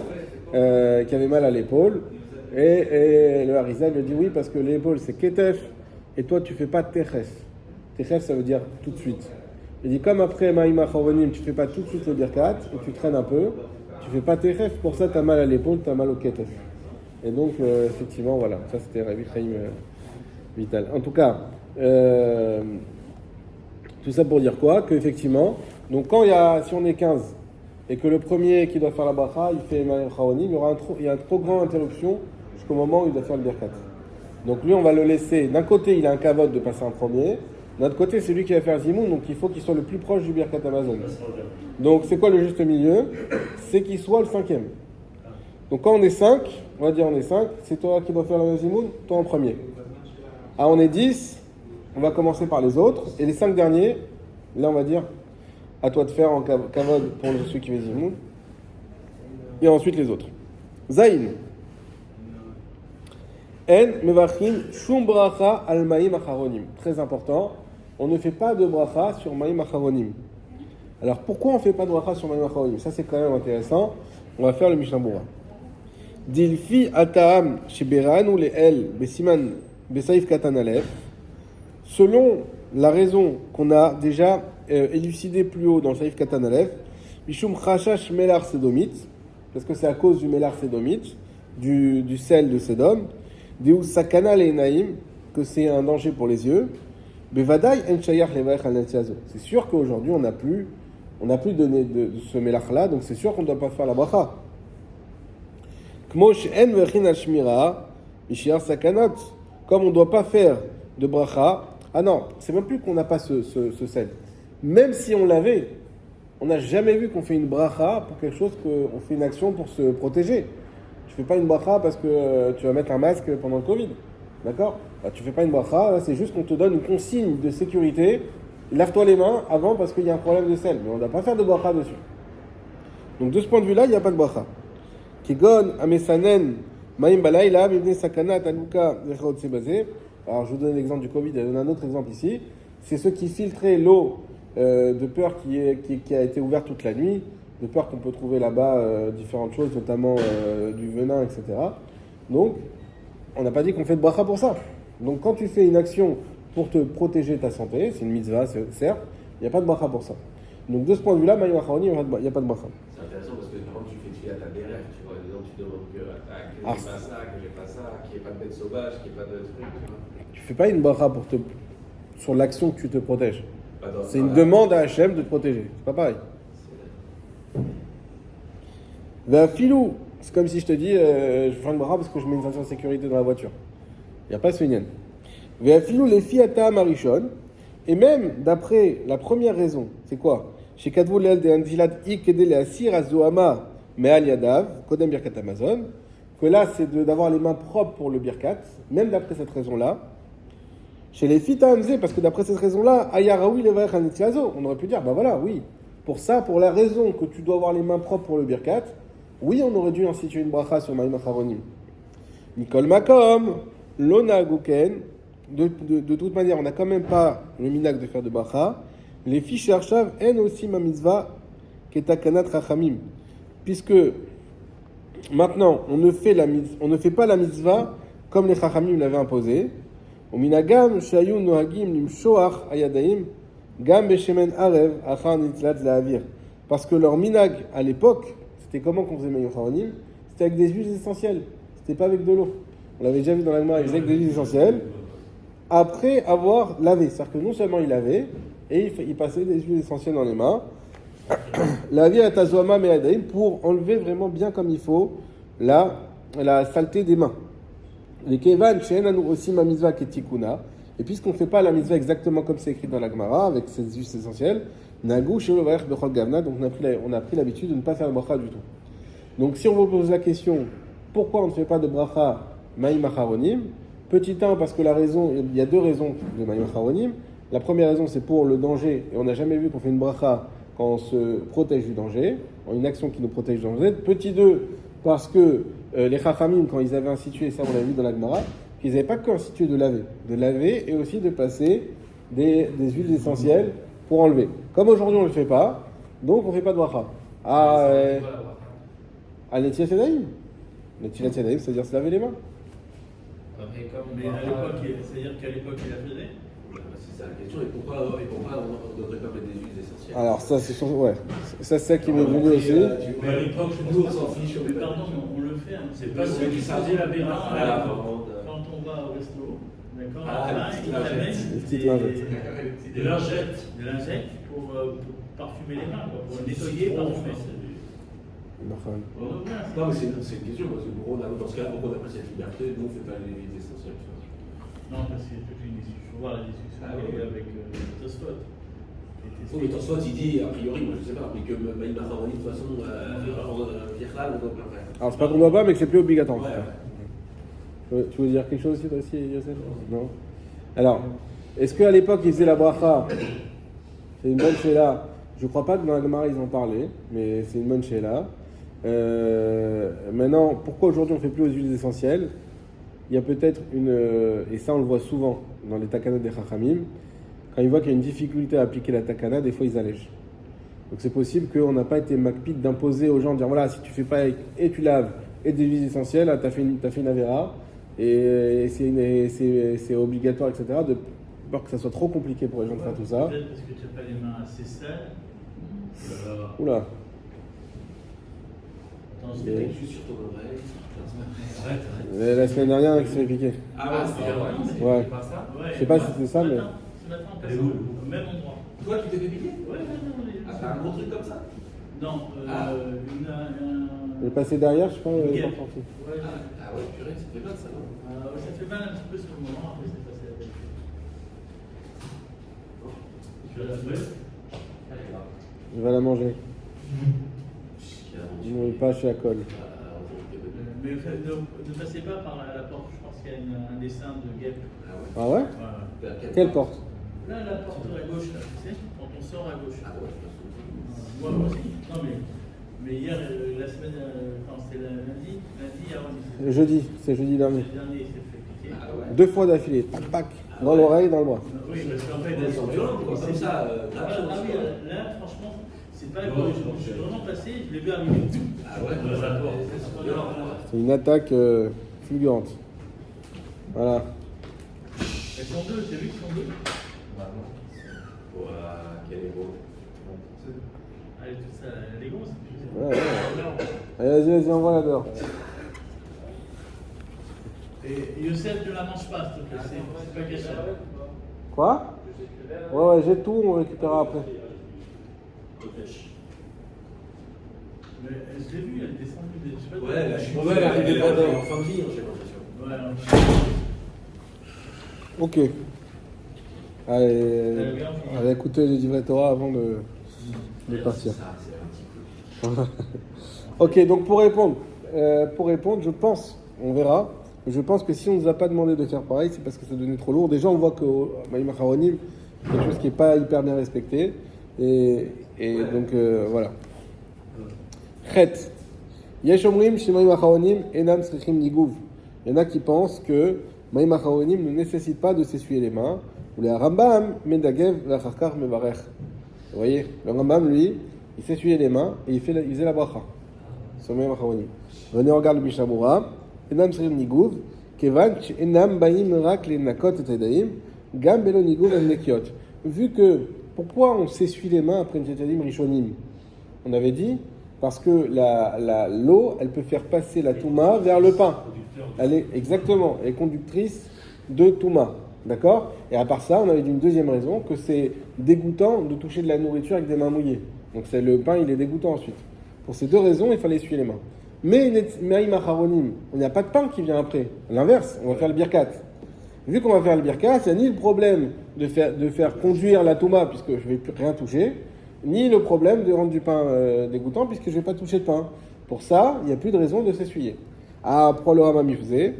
qui avait mal à l'épaule. Et le Harizal lui dit oui, parce que l'épaule c'est Ketef, et toi tu fais pas Techef. Techef ça veut dire tout de suite. Il dit comme après Maïm Acharonim, tu fais pas tout de suite le Birkat, et tu traînes un peu, tu fais pas Techef, pour ça tu as mal à l'épaule, tu as mal au Ketef. Et donc effectivement, voilà, ça c'était Rabbi Chaim Vital. En tout cas, tout ça pour dire quoi? Qu'effectivement, donc si on est 15, et que le premier qui doit faire la bracha, il fait Maïm Acharonim, il y a une trop grande interruption jusqu'au moment où il doit faire le Birkat. Donc lui, on va le laisser. D'un côté, il a un kavod de passer en premier. D'un autre côté, c'est lui qui va faire Zimoun, donc il faut qu'il soit le plus proche du Birkat Amazon. Donc c'est quoi le juste milieu? C'est qu'il soit le 5e. Donc quand on est 5, on va dire on est 5, c'est toi qui dois faire le Zimoun, toi en premier. Ah, on est 10, on va commencer par les autres. Et les 5 derniers, là on va dire à toi de faire en kavod pour celui qui fait Zimoun. Et ensuite les autres. Zayn. En mevachim shum bracha al maïm acharonim. Très important, on ne fait pas de bracha sur maïm acharonim. Alors pourquoi on ne fait pas de bracha sur maïm acharonim? Ça c'est quand même intéressant. On va faire le Mishnah Berurah. Dilfi ataam sheberan ou le'el besiman besaif katan alef. Selon la raison qu'on a déjà élucidée plus haut dans le saif katan alef, mishum chashash melar sedomit, parce que c'est à cause du melar sedomit, du sel de Sédom. Deu sakana le'enaim, que c'est un danger pour les yeux. Bevadai en shayach levaich al netiazo. C'est sûr qu'aujourd'hui on n'a plus de ce melach là, donc c'est sûr qu'on ne doit pas faire la bracha. Kmo she'en vechin al shmira mishiar sakanot. Comme on ne doit pas faire de bracha. Ah non, c'est même plus qu'on n'a pas ce sel. Même si on l'avait, on n'a jamais vu qu'on fait une bracha pour quelque chose, qu'on fait une action pour se protéger. Tu fais pas une bracha parce que tu vas mettre un masque pendant le Covid. D'accord? Tu fais pas une bracha, là c'est juste qu'on te donne une consigne de sécurité. Lave-toi les mains avant parce qu'il y a un problème de sel. Mais on ne doit pas faire de bracha dessus. Donc de ce point de vue-là, il n'y a pas de bracha. Kigon, amesanen, maim balayla, mibne sakana, tanuka, vechot sebazé. Alors je vous donne l'exemple du Covid, je donne un autre exemple ici. C'est ceux qui filtraient l'eau de peur qui a été ouverte toute la nuit. De peur qu'on peut trouver là-bas différentes choses, notamment du venin, etc. Donc, on n'a pas dit qu'on fait de bracha pour ça. Donc, quand tu fais une action pour te protéger ta santé, c'est une mitzvah, certes, il n'y a pas de bracha pour ça. Donc, de ce point de vue-là, Maïm Acharonim, il n'y a pas de bracha. C'est intéressant parce que quand tu fais tuer à ta DRF, tu vois, disons, tu demandes que j'ai pas ça, que j'ai pas ça, qu'il n'y ait pas de bête sauvage, qu'il n'y ait pas de truc, tu vois. Tu fais pas une bracha sur l'action que tu te protèges. C'est une demande à Hachem de te protéger. C'est pas pareil. Filou, c'est comme si je te dis je fais une bracha parce que je mets une ceinture de sécurité dans la voiture. Il n'y a pas ce lien. Filou les fiata marichon, et même d'après la première raison, c'est quoi? Chez Kadvou l'el de Anzilat ikede le asir azoama me'al yadav kodem birkat Amazon, que là c'est d'avoir les mains propres pour le birkat, même d'après cette raison-là. Chez les fita amze, parce que d'après cette raison-là, ayaraoui levaich al netiazo, on aurait pu dire bah voilà, oui, pour ça, pour la raison que tu dois avoir les mains propres pour le birkat. Oui, on aurait dû instituer une bracha sur Maïm Acharonim. Nikol Makom, Lona Guken, de toute manière, on n'a quand même pas le minag de faire de bracha. Les fiches Arshav, en aussi ma mitzvah, ketakanat rachamim. Puisque maintenant, on ne fait pas la mitzvah comme les rachamim l'avaient imposé. Au minagam, shayun nohagim nimshoach ayadaim, gam beshemen arev, achan nitlat la'avir. Parce que leur minag à l'époque, c'était comment qu'on faisait Maïm Acharonim? C'était avec des huiles essentielles. C'était pas avec de l'eau. On l'avait déjà vu dans l'Agma, ils faisaient avec des huiles essentielles. Après avoir lavé. C'est-à-dire que non seulement il lavait, et il passait des huiles essentielles dans les mains. Laver à tazoama me'adaim pour enlever vraiment bien comme il faut la saleté des mains. Les kevan she'enanu aussi ma mitzvah ketikuna. Et puisqu'on ne fait pas la mitzvah exactement comme c'est écrit dans la Gemara, avec ces huiles essentielles, Nagu shelo varech bechol gavna, donc on a pris l'habitude de ne pas faire de bracha du tout. Donc si on vous pose la question, pourquoi on ne fait pas de bracha Maïm Acharonim? Petit 1, parce que il y a deux raisons de Maïm Acharonim. La première raison, c'est pour le danger, et on n'a jamais vu qu'on fait une bracha quand on se protège du danger, une action qui nous protège du danger. Petit 2, parce que les Chachamim, quand ils avaient institué, ça on l'a vu dans la Gemara, qu'ils n'avaient pas qu'institué de laver et aussi de passer des huiles essentielles pour enlever. Comme aujourd'hui on ne le fait pas, donc on ne fait pas de bracha. À Netias Edaim. Netilat Yadayim, c'est-à-dire se laver les mains. Après, comme Mais à l'époque, c'est-à-dire qu'à l'époque, il la faisait. C'est ça la question. Et pourquoi on ne devrait pas mettre des huiles essentielles? Alors ça, c'est ça qui m'est venu aussi. Mais à l'époque, Nous, on s'en fiche. Mais pardon, mais on le fait. Hein. c'est pas ceux qui faisaient la béra. À la vente. Quand on va au resto, d'accord, Ah, là, les ils petites amènent Les petites lingettes. Des lingettes. des lingettes pour parfumer les mains, quoi, pour nettoyer, parfumer. Enfin, Non, mais c'est une question, parce que pour dans ce cas-là, pourquoi on a pris cette liberté, nous on ne fait pas les huiles essentielles, tu vois. Non, parce qu'il y a toute une discussion. Il faut voir la discussion qu'il y a eu avec Tosfot. Oui, mais Tosfot, il dit, a priori, moi je sais pas, mais que Maïm Maharoni, de toute façon, Virlal, on doit pas faire. alors c'est pas qu'on doit pas, mais que c'est plus obligatoire. Ouais. Tu veux dire quelque chose aussi, Yosef? Non. Alors, est-ce qu'à l'époque ils faisaient la bracha? C'est une bonne sheila. Je crois pas que dans la Gemara ils en parlaient, mais c'est une bonne sheila. Maintenant, pourquoi aujourd'hui on fait plus aux huiles essentielles? Il y a peut-être une, et ça on le voit souvent dans les takanot des Chachamim, quand ils voient qu'il y a une difficulté à appliquer la takana, des fois ils allègent. Donc c'est possible qu'on n'a pas été makpid d'imposer aux gens, de dire voilà, si tu fais pas et tu laves et des huiles essentielles, tu as fait une avéra, et c'est obligatoire, etc. De peur que ça soit trop compliqué pour les gens de faire tout ça. Peut-être parce que tu n'as pas les mains assez sales. Oula. Attends, Mais juste sur ton oreille. Arrête. La semaine dernière, qui s'est fait piquer. Ah ouais, c'était c'est Ouais. pas ça. Ouais, Je sais pas moi, si c'était ça, ce mais- matin, on Elle est passe où au même endroit. Toi, tu t'es fait piquer? Ouais, Ah, t'as un gros truc comme ça? Non, Ah. Il est passé derrière, je sais pas, il est Nickel. pas sorti. Ouais, Ah ouais, purée, ça fait mal ça, non? ouais, ça fait mal un petit peu sur le moment, après c'est passé avec. Tu l'as fait? Je vais la manger. Non, pas chez la colle. Mais ne passez pas par la porte, je pense qu'il y a un dessin de guêpe. Ah ouais? Quelle porte? Là, la porte à gauche, là, tu sais, quand on sort à gauche. Ah ouais, Moi aussi. Non, mais hier, la semaine, quand c'était lundi, Jeudi, c'est jeudi dernier. le dernier, il s'est fait piquer. Ah ouais. 2 fois d'affilée, pac, pac, dans l'oreille, dans le bras. Oui, parce qu'en fait, Elles sont violentes, quoi, comme ça. Ah oui, là, franchement, c'est pas. Je suis vraiment passé, je l'ai vu arriver. Ah ouais, Ouais, ça doit. elles sont violentes. C'est une attaque fulgurante. Voilà. Elles sont deux, c'est vu qu'ils sont deux. Ouah, quel héros. Elle est toute ça, elle est grosse. Ouais, ouais. Allez, vas-y, envoie-la dehors. Et Youssef, ne la mange pas, s'il te plaît, c'est pas caché. Quoi? Ouais, jette tout, on récupérera après. Mais je l'ai vu, elle est descendue. Je sais pas. Ouais, la chute. Ouais, elle arrivait pas en fin de vie, j'ai l'impression. Ouais, Ok. Allez écouter les livrets Torah avant de partir. Ça, c'est un petit peu. Ok, donc pour répondre, je pense, on verra, je pense que si on ne nous a pas demandé de faire pareil, c'est parce que ça devenait trop lourd. Déjà, on voit que Maïm Acharonim, c'est quelque chose qui n'est pas hyper bien respecté. Et donc, voilà. Chet. Yesh omrim chez Maïm Acharonim, enam srichim nigouv. Il y en a qui pensent que Maïm Acharonim ne nécessite pas de s'essuyer les mains. Ou les Rambam, medagev, v'acharkar mevarech. Vous voyez, le Rambam, lui, il s'essuyait les mains et il faisait la bracha. Sur Maïm Acharonim. Venez, on regarde le Mishnah Berurah. Enam srichim nigouv, kevan enam baim rak le nakot et tedaim, gam belo nigouv en nekiot. Vu que, pourquoi on s'essuie les mains après une tedaim rishonim? On avait dit, parce que l'eau, elle peut faire passer la touma vers le pain. Elle est exactement, elle est conductrice de touma, d'accord? Et à part ça, on avait dit une deuxième raison, que c'est dégoûtant de toucher de la nourriture avec des mains mouillées. Donc le pain, il est dégoûtant ensuite. Pour ces deux raisons, il fallait essuyer les mains. Mais Maïm Acharonim, il n'y a pas de pain qui vient après. À l'inverse, on va faire le birkat. Vu qu'on va faire le birkat, il n'y a ni le problème de faire conduire la touma, puisque je ne vais plus rien toucher, ni le problème de rendre du pain dégoûtant, puisque je ne vais pas toucher de pain. Pour ça, il n'y a plus de raison de s'essuyer. Ah, pro le Rambam y faisait,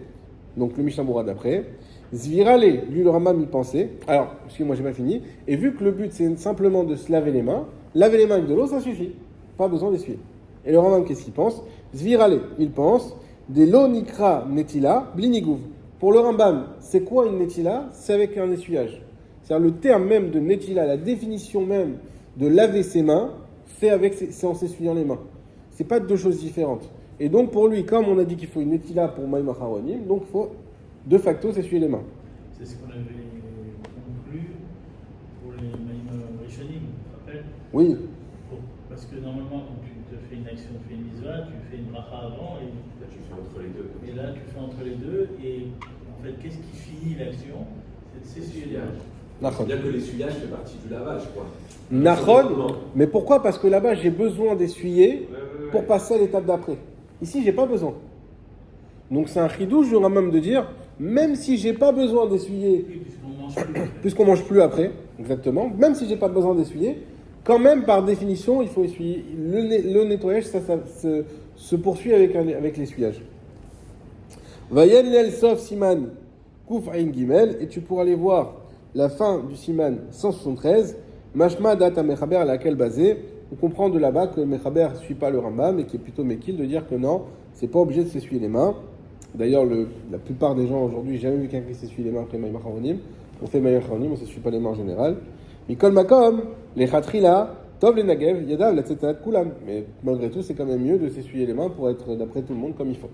donc le Mishnah Berurah d'après. Zvirale, lui le Rambam y pensait. Alors, excusez-moi, j'ai pas fini. Et vu que le but c'est simplement de se laver les mains avec de l'eau, ça suffit. Pas besoin d'essuyer. Et le Rambam, qu'est-ce qu'il pense? Zvirale, il pense des lo nikra netila blinigouv. Pour le Rambam, c'est quoi une netila? C'est avec un essuyage. C'est-à-dire le terme même de netila, la définition même de laver ses mains, c'est en s'essuyant les mains. C'est pas deux choses différentes. Et donc pour lui, comme on a dit qu'il faut une netila pour Maïm Acharonim, donc il faut de facto s'essuyer les mains. C'est ce qu'on avait conclu pour les Maïm Rishonim, tu te rappelles? Oui, Parce que normalement, quand tu te fais une action, tu fais une mitzvah, tu fais une bracha avant, et Là, tu fais entre les deux. là tu fais entre les deux, et en fait, qu'est-ce qui finit l'action? C'est de s'essuyer les mains. Nachon. C'est bien que l'essuyage fait partie du lavage, quoi. Nachon, mais pourquoi? Parce que là-bas j'ai besoin d'essuyer Ouais. pour passer à l'étape d'après. Ici, j'ai pas besoin. Donc c'est un chidouche du Rambam de dire, même si j'ai pas besoin d'essuyer, Oui, puisqu'on mange plus. puisqu'on mange plus après, exactement, même si j'ai pas besoin d'essuyer, quand même par définition, il faut essuyer. Le nettoyage, ça se poursuit avec l'essuyage. Vayen lel sof siman kuf ayin gimel, et tu pourras aller voir la fin du siman 173, mashma data mechaber à laquelle basé. On comprend de là-bas que Mechaber ne suit pas le Rambam et qui est plutôt Mekil de dire que non, c'est pas obligé de s'essuyer les mains. D'ailleurs, la plupart des gens aujourd'hui, j'ai jamais vu quelqu'un qui s'essuie les mains après Maïm Acharonim. On fait Maïm Acharonim, on ne s'essuie pas les mains en général. Mikol Makom, les Khatrila, Tov les Nagev, Yadav, la Tzetat Kulam. Mais malgré tout, c'est quand même mieux de s'essuyer les mains pour être d'après tout le monde comme il faut.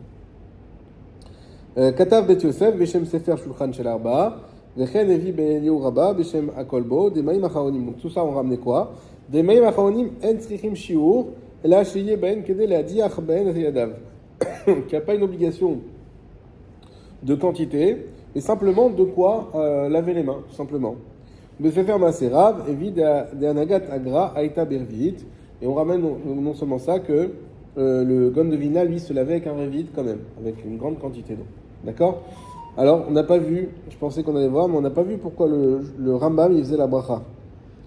Katav Bet Yosef, Beshem Sefer Shulchan Shel Arba, Vechen Evi Ben Eliou Rabba, Beshem Akolbo, des Maïm Acharonim. Donc tout ça, on ramenait quoi? Des Maïm Acharonim, En Tzrichim Shiur, et là, Sheye Ben Kede la Diach Ben Riyadav. Qui n'a pas une obligation de quantité, mais simplement de quoi laver les mains, tout simplement. De se faire masser rave, et vide de anagat agra aita bervit. Et on ramène non seulement ça, que le gon de vina, lui, se lavait avec un revit quand même, avec une grande quantité d'eau. D'accord? Alors, on n'a pas vu, je pensais qu'on allait voir, mais on n'a pas vu pourquoi le Rambam, il faisait la bracha.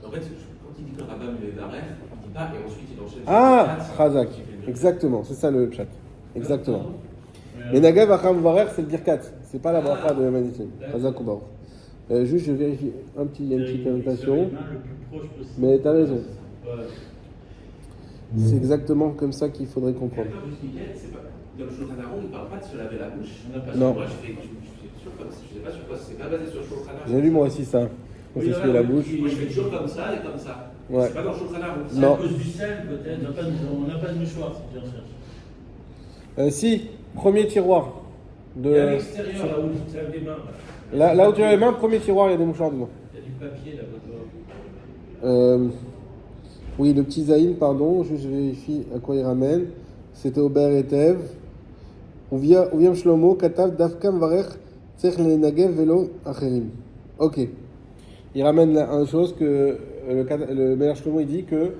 En fait, quand il dit que le rabbin il est d'arrêt, il dit pas et ensuite il enchaîne. Ah, sur le Chazak, exactement, c'est ça le chat. Exactement. Mais Nagav Acham Varer, c'est le Birkat, c'est pas la bracha de Manitim. Chazak ou Baruch. Juste, je vérifie une petite annotation. Mais t'as raison. C'est exactement comme ça qu'il faudrait comprendre. Dans le Shulchan Aruch, on ne parle pas de se laver la bouche. Non. Moi, je suis sûr comme ça. Je ne sais pas sur quoi, c'est pas basé sur le Shulchan Aruch. J'ai lu moi aussi ça. On s'essuie la bouche. Moi, je fais toujours comme ça et comme ça. Ouais. C'est pas dans le Shulchan Aruch. C'est Non. à cause du sel, peut-être. On n'a pas de mouchoir, si tu recherches. Si, premier tiroir. Et à l'extérieur, là où tu te laves les mains, Là où tu as les mains, premier tiroir, il y a des mouchoirs dedans. il y a du papier là-bas. Oui, le petit Zaïn, pardon, je vérifie à quoi il ramène. C'était Aubert et Tev. Ouviam Shlomo, Katav, Dafkam, Varech, Tzech le Nagev, Velo, Acherim. Ok. Il ramène une chose que le Meir Shlomo il dit que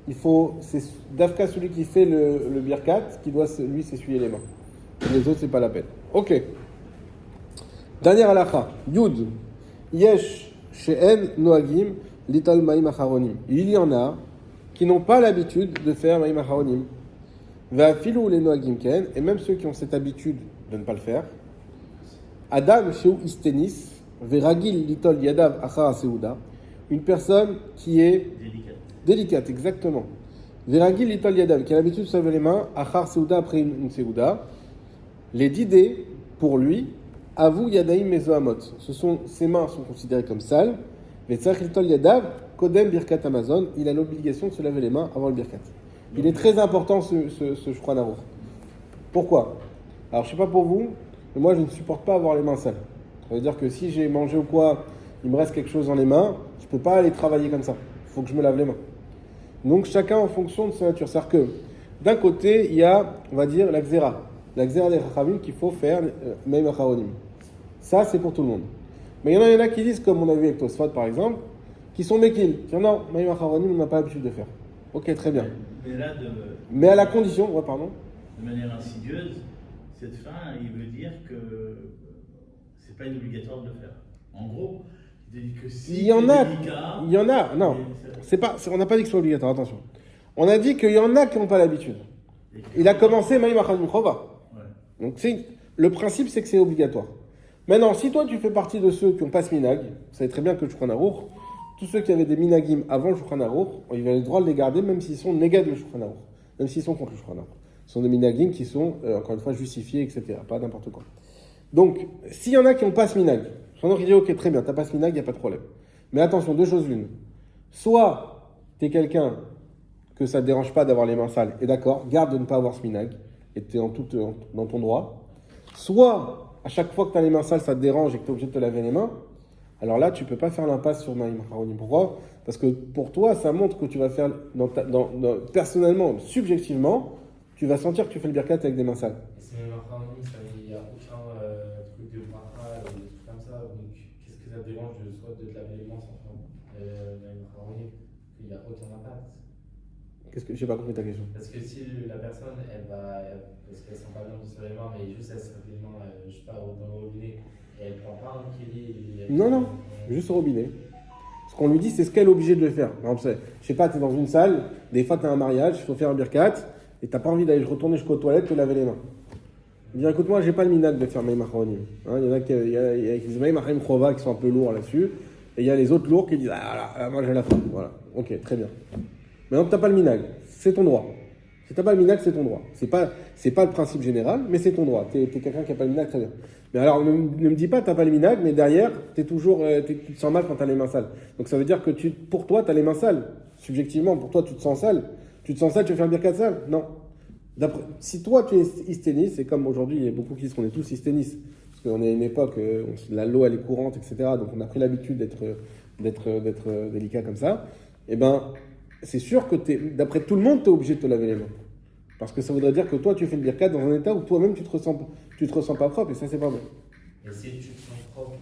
il faut, c'est Dafka celui qui fait le birkat qui doit lui s'essuyer les mains. Les autres, c'est pas la peine. Ok. Dernière halakha. Yud. Yesh she'en noagim lital ma'im acharonim. Il y en a qui n'ont pas l'habitude de faire ma'im acharonim. Va filou les noagim ken, et même ceux qui ont cette habitude de ne pas le faire. Adam sheu istenis, veragil litol yadav achar seuda. Une personne qui est délicate, exactement. Veragil litol yadav, qui a l'habitude de se laver les mains, achar seuda après une seuda. Les 10 dés, pour lui, avou yadaim mezoamot. Ses mains sont considérées comme sales. Mais tzach litol yadav, kodem birkat amazon, il a l'obligation de se laver les mains avant le birkat. Il est très important ce Shulchan Aruch. Pourquoi? Alors je sais pas pour vous, mais moi je ne supporte pas avoir les mains sales. Ça veut dire que si j'ai mangé ou quoi, il me reste quelque chose dans les mains, je peux pas aller travailler comme ça. Il faut que je me lave les mains. Donc chacun en fonction de sa nature. C'est-à-dire que d'un côté, il y a, on va dire, la xéra des Chachamim qu'il faut faire même acharonim. Ça, c'est pour tout le monde. Mais il y en a qui disent, comme on a vu avec Tosfot par exemple, qui sont mekil. Qui disent non, même acharonim, on n'a pas l'habitude de faire. Ok, très bien. Mais là, Mais à la condition, ouais, pardon. de manière insidieuse, cette fin, il veut dire que c'est pas obligatoire de le faire. En gros, il te dit que si Il y en a, délicat, il y en a, non, on n'a pas dit que c'est obligatoire, attention. On a dit qu'il y en a qui n'ont pas l'habitude. Il a commencé Maïm Acharonim Chova. Ouais. Donc le principe, c'est que c'est obligatoire. Maintenant, si toi tu fais partie de ceux qui n'ont pas ce minag, vous savez très bien que le Shulchan Aruch, tous ceux qui avaient des minagim avant le Shulchan Aruch, ils avaient le droit de les garder même s'ils sont négats le Shulchan Aruch, même s'ils sont contre le Shulchan Aruch. Ce sont des minagim qui sont, encore une fois, justifiés, etc. Pas n'importe quoi. Donc, s'il y en a qui n'ont pas ce minag, Shulchan Aruch dit ok, très bien, t'as pas ce minag, il n'y a pas de problème. Mais attention, deux choses l'une. Soit tu es quelqu'un que ça ne te dérange pas d'avoir les mains sales, et d'accord, garde de ne pas avoir ce minag. et tu es dans ton droit. Soit, à chaque fois que tu as les mains sales, ça te dérange et que tu es obligé de te laver les mains. Alors là, tu ne peux pas faire l'impasse sur Maïm Haronim. Pourquoi? Parce que pour toi, ça montre que tu vas faire, personnellement, subjectivement, tu vas sentir que tu fais le birkat avec des mains sales. Et c'est même après il n'y a aucun truc de bracha ou des trucs comme ça. Donc qu'est-ce que ça te dérange soit de te laver les mains sans faire qu'il n'y a aucun impact? J'ai pas compris ta question. Parce que si la personne, parce qu'elle sent pas bien sur les mains, mais juste elle se lave les mains, je sais pas, dans le robinet, et elle prend pas un kéli. Non, juste au robinet. Ce qu'on lui dit, c'est ce qu'elle est obligée de le faire. Par exemple, je sais pas, tu es dans une salle, des fois tu as un mariage, il faut faire un birkat, et tu n'as pas envie d'aller retourner jusqu'aux toilettes, te laver les mains. Il dit, écoute, moi, j'ai pas le minag de faire Maïm Haronim. Il y en a qui disent Maïm Haronim Chova qui sont un peu lourds là-dessus, et il y a les autres lourds qui disent, moi j'ai la fin. Voilà, ok, très bien. Maintenant, tu n'as pas le minag, c'est ton droit. Si tu n'as pas le minag, c'est ton droit. C'est pas le principe général, mais c'est ton droit. Tu es quelqu'un qui n'a pas le minag, très bien. Mais alors, ne me dis pas, tu n'as pas le minag, mais derrière, tu te sens mal quand tu as les mains sales. Donc ça veut dire que pour toi, tu as les mains sales. Subjectivement, pour toi, tu te sens sale. Tu te sens sale, tu veux faire un birkat sale? Non. Si toi, tu es isténiste, c'est comme aujourd'hui, il y a beaucoup qui disent qu'on est tous isténistes. Parce qu'on est à une époque, la l'eau, elle est courante, etc. Donc on a pris l'habitude d'être délicat comme ça. Eh ben, c'est sûr que d'après tout le monde, tu es obligé de te laver les mains. Parce que ça voudrait dire que toi, tu fais le birkat dans un état où toi-même, tu te ressens pas propre, et ça, c'est pas bon. Et si tu te sens propre,